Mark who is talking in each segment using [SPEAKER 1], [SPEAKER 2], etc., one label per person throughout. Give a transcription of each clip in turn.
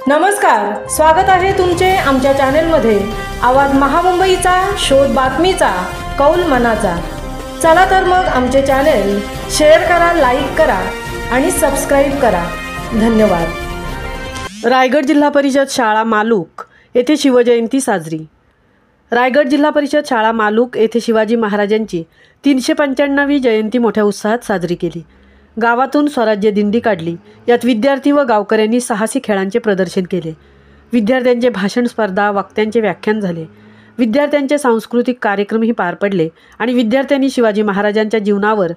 [SPEAKER 1] नमस्कार, स्वागत आहे तुमचे आमच्या चॅनेलमध्ये। आवाज महामुंबईचा, शोध बातमीचा, कौल मनाचा। चला तर मग आमचे चॅनेल शेअर करा, लाईक करा आणि सबस्क्राइब करा। धन्यवाद। रायगड जिल्हा परिषद शाळा मालूक येथे शिवजयंती साजरी। रायगड जिल्हा परिषद शाळा मालूक येथे शिवाजी महाराजांची 395वी जयंती मोठ्या उत्साहात साजरी केली। गावातून स्वराज्य दिंडी काढली। यात विद्यार्थी व गावकऱ्यांनी साहसी खेळांचे प्रदर्शन केले। विद्यार्थ्यांचे भाषण स्पर्धा, वक्त्यांचे व्याख्यान झाले। विद्यार्थ्यांचे सांस्कृतिक कार्यक्रमही पार पडले आणि विद्यार्थ्यांनी शिवाजी महाराजांच्या जीवनावर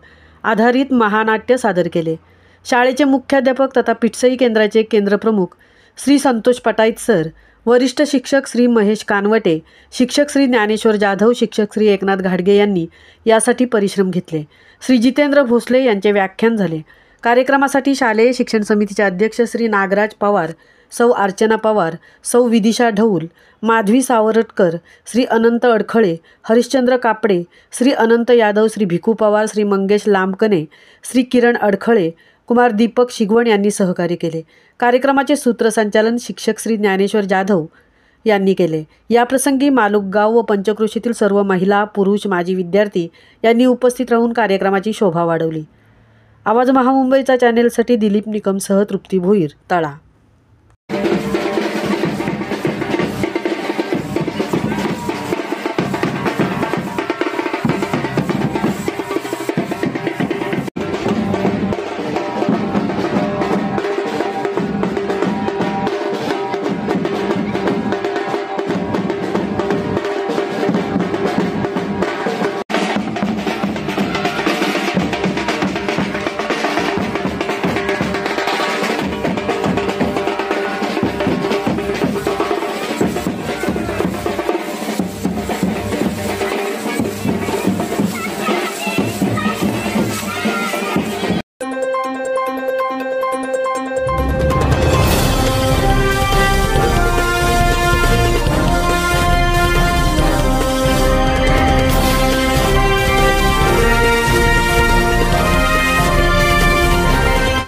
[SPEAKER 1] आधारित महानाट्य सादर केले। शाळेचे मुख्याध्यापक तथा पिठसई केंद्राचे केंद्रप्रमुख श्री संतोष पटाईत सर, वरिष्ठ शिक्षक श्री महेश कानवटे, शिक्षक श्री ज्ञानेश्वर जाधव, शिक्षक श्री एकनाथ घाडगे यांनी यासाठी परिश्रम घेतले। श्री जितेंद्र भोसले यांचे व्याख्यान झाले। कार्यक्रमासाठी शालेय शिक्षण समितीचे अध्यक्ष श्री नागराज पवार, सौ अर्चना पवार, सौ विदिशा ढौल, माधवी सावरटकर, श्री अनंत अडखळे, हरिश्चंद्र कापडे, श्री अनंत यादव, श्री भिकू पवार, श्री मंगेश लांबकने, श्री किरण अडखळे, कुमार दीपक शिगवण यांनी सहकार्य केले। कार्यक्रमाचे सूत्रसंचालन शिक्षक श्री ज्ञानेश्वर जाधव यांनी केले। याप्रसंगी मालूक गाव व पंचक्रोशीतील सर्व महिला, पुरुष, माजी विद्यार्थी यांनी उपस्थित राहून कार्यक्रमाची शोभा वाढवली। आवाज महामुंबईचा चॅनेलसाठी दिलीप निकमसह तृप्ती भोईर, तळा।